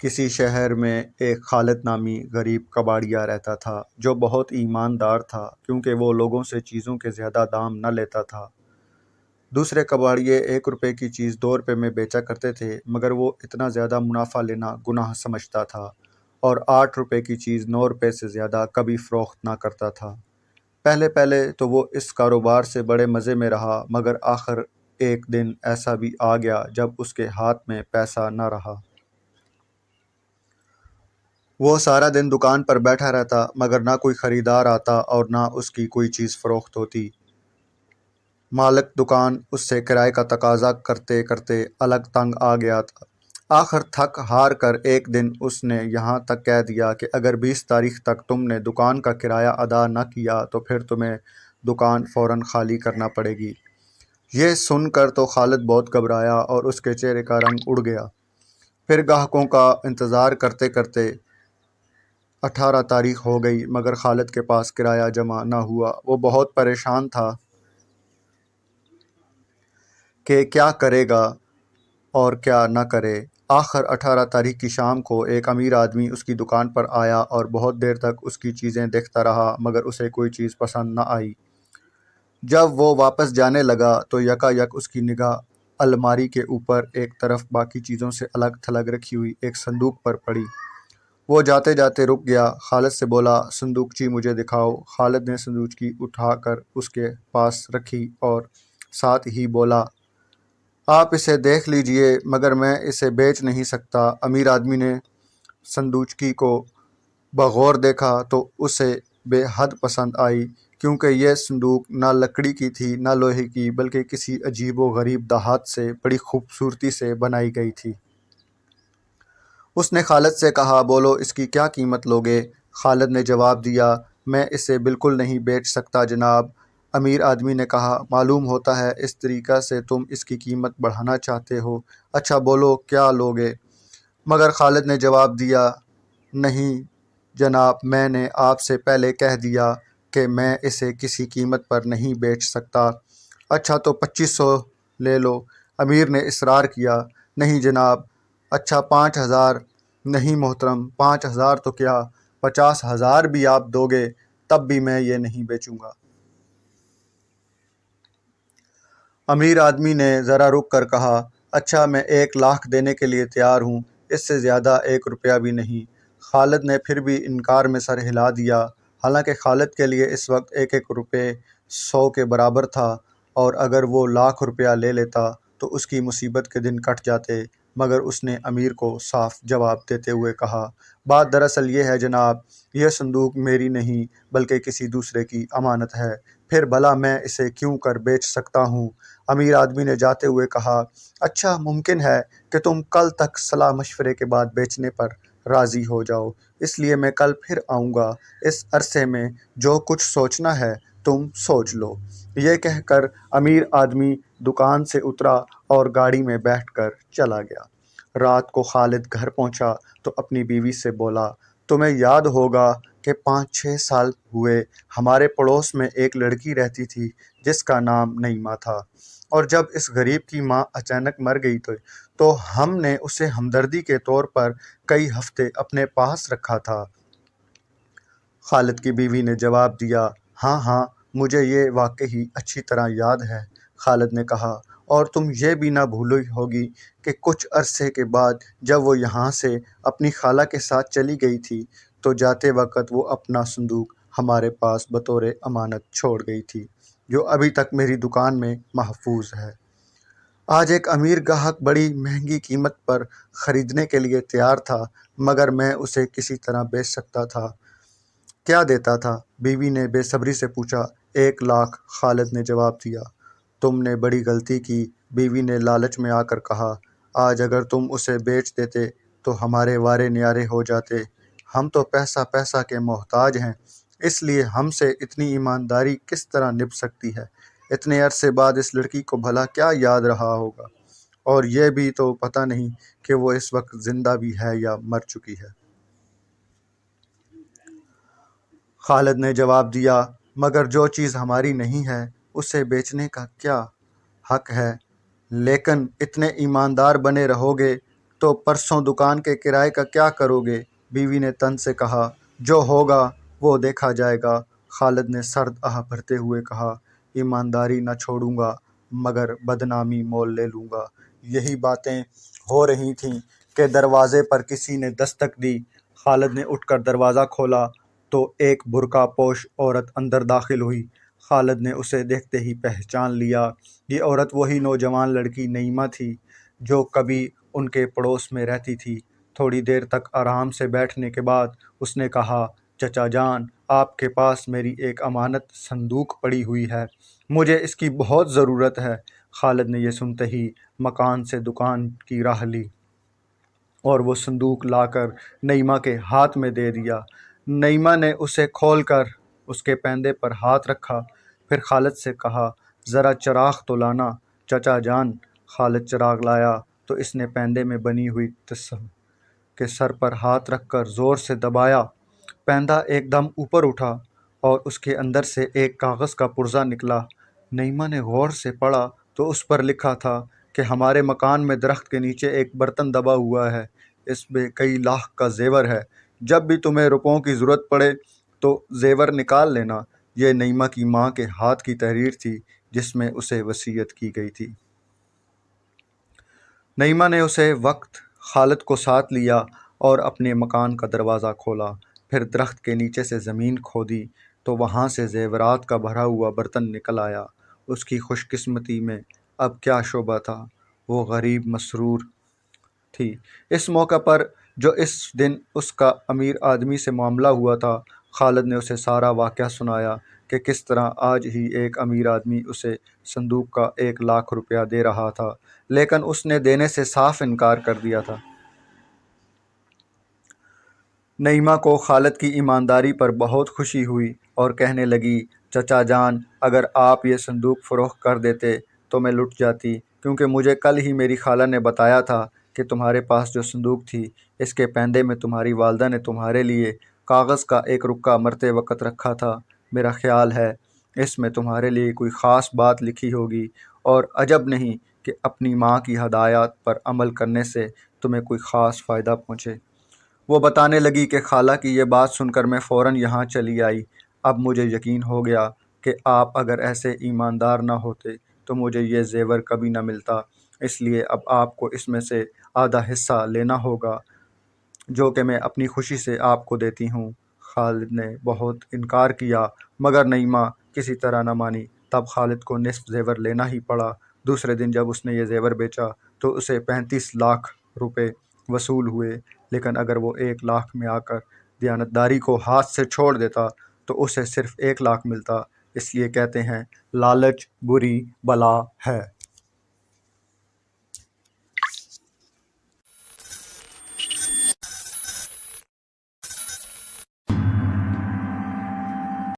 کسی شہر میں ایک خالد نامی غریب کباڑیا رہتا تھا جو بہت ایماندار تھا کیونکہ وہ لوگوں سے چیزوں کے زیادہ دام نہ لیتا تھا۔ دوسرے کباڑیے 1 روپے کی چیز 2 روپے میں بیچا کرتے تھے، مگر وہ اتنا زیادہ منافع لینا گناہ سمجھتا تھا اور 8 روپے کی چیز 9 روپے سے زیادہ کبھی فروخت نہ کرتا تھا۔ پہلے پہلے تو وہ اس کاروبار سے بڑے مزے میں رہا، مگر آخر ایک دن ایسا بھی آ گیا جب اس کے ہاتھ میں پیسہ نہ رہا۔ وہ سارا دن دکان پر بیٹھا رہتا، مگر نہ کوئی خریدار آتا اور نہ اس کی کوئی چیز فروخت ہوتی۔ مالک دکان اس سے کرائے کا تقاضا کرتے کرتے الگ تنگ آ گیا تھا۔ آخر تھک ہار کر ایک دن اس نے یہاں تک کہہ دیا کہ اگر 20 تاریخ تک تم نے دکان کا کرایہ ادا نہ کیا تو پھر تمہیں دکان فوراً خالی کرنا پڑے گی۔ یہ سن کر تو خالد بہت گھبرایا اور اس کے چہرے کا رنگ اڑ گیا۔ پھر گاہکوں کا انتظار کرتے کرتے 18 تاریخ ہو گئی، مگر خالد کے پاس کرایہ جمع نہ ہوا۔ وہ بہت پریشان تھا کہ کیا کرے گا اور کیا نہ کرے۔ آخر 18 تاریخ کی شام کو ایک امیر آدمی اس کی دکان پر آیا اور بہت دیر تک اس کی چیزیں دیکھتا رہا، مگر اسے کوئی چیز پسند نہ آئی۔ جب وہ واپس جانے لگا تو یکا یک اس کی نگاہ الماری کے اوپر ایک طرف باقی چیزوں سے الگ تھلگ رکھی ہوئی ایک صندوق پر پڑی۔ وہ جاتے جاتے رک گیا، خالد سے بولا، صندوقچی مجھے دکھاؤ۔ خالد نے صندوقچی اٹھا کر اس کے پاس رکھی اور ساتھ ہی بولا، آپ اسے دیکھ لیجئے، مگر میں اسے بیچ نہیں سکتا۔ امیر آدمی نے صندوقچی کو بغور دیکھا تو اسے بے حد پسند آئی، کیونکہ یہ صندوق نہ لکڑی کی تھی نہ لوہے کی، بلکہ کسی عجیب و غریب دھات سے بڑی خوبصورتی سے بنائی گئی تھی۔ اس نے خالد سے کہا، بولو اس کی کیا قیمت لوگے؟ خالد نے جواب دیا، میں اسے بالکل نہیں بیچ سکتا جناب۔ امیر آدمی نے کہا، معلوم ہوتا ہے اس طریقے سے تم اس کی قیمت بڑھانا چاہتے ہو۔ اچھا بولو کیا لوگے؟ مگر خالد نے جواب دیا، نہیں جناب، میں نے آپ سے پہلے کہہ دیا کہ میں اسے کسی قیمت پر نہیں بیچ سکتا۔ اچھا تو 2500 لے لو۔ امیر نے اصرار کیا، نہیں جناب۔ اچھا 5000؟ نہیں محترم، 5000 تو کیا، 50,000 بھی آپ دوگے تب بھی میں یہ نہیں بیچوں گا۔ امیر آدمی نے ذرا رک کر کہا، اچھا میں 1,00,000 دینے کے لیے تیار ہوں، اس سے زیادہ 1 روپیہ بھی نہیں۔ خالد نے پھر بھی انکار میں سر ہلا دیا، حالانکہ خالد کے لیے اس وقت 1 روپے 100 کے برابر تھا، اور اگر وہ 1,00,000 روپیہ لے لیتا تو اس کی مصیبت کے دن کٹ جاتے۔ مگر اس نے امیر کو صاف جواب دیتے ہوئے کہا، بات دراصل یہ ہے جناب، یہ صندوق میری نہیں بلکہ کسی دوسرے کی امانت ہے، پھر بھلا میں اسے کیوں کر بیچ سکتا ہوں؟ امیر آدمی نے جاتے ہوئے کہا، اچھا ممکن ہے کہ تم کل تک صلاح مشورے کے بعد بیچنے پر راضی ہو جاؤ، اس لیے میں کل پھر آؤں گا، اس عرصے میں جو کچھ سوچنا ہے تم سوچ لو۔ یہ کہہ کر امیر آدمی دکان سے اترا اور گاڑی میں بیٹھ کر چلا گیا۔ رات کو خالد گھر پہنچا تو اپنی بیوی سے بولا، تمہیں یاد ہوگا کہ 5-6 سال ہوئے ہمارے پڑوس میں ایک لڑکی رہتی تھی جس کا نام نعیمہ تھا، اور جب اس غریب کی ماں اچانک مر گئی تو ہم نے اسے ہمدردی کے طور پر کئی ہفتے اپنے پاس رکھا تھا۔ خالد کی بیوی نے جواب دیا، ہاں ہاں مجھے یہ واقعی اچھی طرح یاد ہے۔ خالد نے کہا، اور تم یہ بھی نہ بھولی ہوگی کہ کچھ عرصے کے بعد جب وہ یہاں سے اپنی خالہ کے ساتھ چلی گئی تھی تو جاتے وقت وہ اپنا صندوق ہمارے پاس بطور امانت چھوڑ گئی تھی، جو ابھی تک میری دکان میں محفوظ ہے۔ آج ایک امیر گاہک بڑی مہنگی قیمت پر خریدنے کے لیے تیار تھا، مگر میں اسے کسی طرح بیچ سکتا تھا۔ کیا دیتا تھا؟ بیوی نے بے صبری سے پوچھا۔ 1,00,000، خالد نے جواب دیا۔ تم نے بڑی غلطی کی، بیوی نے لالچ میں آ کر کہا، آج اگر تم اسے بیچ دیتے تو ہمارے وارے نیارے ہو جاتے، ہم تو پیسہ پیسہ کے محتاج ہیں، اس لیے ہم سے اتنی ایمانداری کس طرح نبھ سکتی ہے؟ اتنے عرصے بعد اس لڑکی کو بھلا کیا یاد رہا ہوگا، اور یہ بھی تو پتہ نہیں کہ وہ اس وقت زندہ بھی ہے یا مر چکی ہے۔ خالد نے جواب دیا، مگر جو چیز ہماری نہیں ہے اسے بیچنے کا کیا حق ہے؟ لیکن اتنے ایماندار بنے رہو گے تو پرسوں دکان کے کرائے کا کیا کرو گے؟ بیوی نے طنز سے کہا۔ جو ہوگا وہ دیکھا جائے گا۔ خالد نے سرد آہ بھرتے ہوئے کہا، ایمانداری نہ چھوڑوں گا مگر بدنامی مول لے لوں گا۔ یہی باتیں ہو رہی تھیں کہ دروازے پر کسی نے دستک دی۔ خالد نے اٹھ کر دروازہ کھولا تو ایک برقع پوش عورت اندر داخل ہوئی۔ خالد نے اسے دیکھتے ہی پہچان لیا۔ یہ عورت وہی نوجوان لڑکی نعیمہ تھی جو کبھی ان کے پڑوس میں رہتی تھی۔ تھوڑی دیر تک آرام سے بیٹھنے کے بعد اس نے کہا، چچا جان، آپ کے پاس میری ایک امانت صندوق پڑی ہوئی ہے، مجھے اس کی بہت ضرورت ہے۔ خالد نے یہ سنتے ہی مکان سے دکان کی راہ لی اور وہ صندوق لا کر نعیمہ کے ہاتھ میں دے دیا۔ نعیمہ نے اسے کھول کر اس کے پیندے پر ہاتھ رکھا، پھر خالد سے کہا، ذرا چراغ تو لانا چچا جان۔ خالد چراغ لایا تو اس نے پیندے میں بنی ہوئی تصویر کے سر پر ہاتھ رکھ کر زور سے دبایا۔ پیندہ ایک دم اوپر اٹھا اور اس کے اندر سے ایک کاغذ کا پرزہ نکلا۔ نعیمہ نے غور سے پڑھا تو اس پر لکھا تھا کہ ہمارے مکان میں درخت کے نیچے ایک برتن دبا ہوا ہے، اس میں کئی لاکھ کا زیور ہے، جب بھی تمہیں روپوں کی ضرورت پڑے تو زیور نکال لینا۔ یہ نعیمہ کی ماں کے ہاتھ کی تحریر تھی جس میں اسے وصیت کی گئی تھی۔ نعیمہ نے اسے وقت خالد کو ساتھ لیا اور اپنے مکان کا دروازہ کھولا، پھر درخت کے نیچے سے زمین کھودی تو وہاں سے زیورات کا بھرا ہوا برتن نکل آیا۔ اس کی خوش قسمتی میں اب کیا شبہ تھا، وہ غریب مسرور تھی۔ اس موقع پر جو اس دن اس کا امیر آدمی سے معاملہ ہوا تھا، خالد نے اسے سارا واقعہ سنایا کہ کس طرح آج ہی ایک امیر آدمی اسے صندوق کا 1,00,000 روپیہ دے رہا تھا، لیکن اس نے دینے سے صاف انکار کر دیا تھا۔ نعیمہ کو خالد کی ایمانداری پر بہت خوشی ہوئی اور کہنے لگی، چچا جان، اگر آپ یہ صندوق فروخت کر دیتے تو میں لٹ جاتی، کیونکہ مجھے کل ہی میری خالہ نے بتایا تھا کہ تمہارے پاس جو صندوق تھی اس کے پیندے میں تمہاری والدہ نے تمہارے لیے کاغذ کا ایک رکا مرتے وقت رکھا تھا۔ میرا خیال ہے اس میں تمہارے لیے کوئی خاص بات لکھی ہوگی، اور عجب نہیں کہ اپنی ماں کی ہدایات پر عمل کرنے سے تمہیں کوئی خاص فائدہ پہنچے۔ وہ بتانے لگی کہ خالہ کی یہ بات سن کر میں فوراً یہاں چلی آئی۔ اب مجھے یقین ہو گیا کہ آپ اگر ایسے ایماندار نہ ہوتے تو مجھے یہ زیور کبھی نہ ملتا، اس لیے اب آپ کو اس میں سے آدھا حصہ لینا ہوگا جو کہ میں اپنی خوشی سے آپ کو دیتی ہوں۔ خالد نے بہت انکار کیا مگر نعیمہ کسی طرح نہ مانی۔ تب خالد کو نصف زیور لینا ہی پڑا۔ دوسرے دن جب اس نے یہ زیور بیچا تو اسے 35,00,000 روپے وصول ہوئے، لیکن اگر وہ 1,00,000 میں آ کر دیانتداری کو ہاتھ سے چھوڑ دیتا تو اسے صرف 1,00,000 ملتا۔ اس لیے کہتے ہیں، لالچ بری بلا ہے۔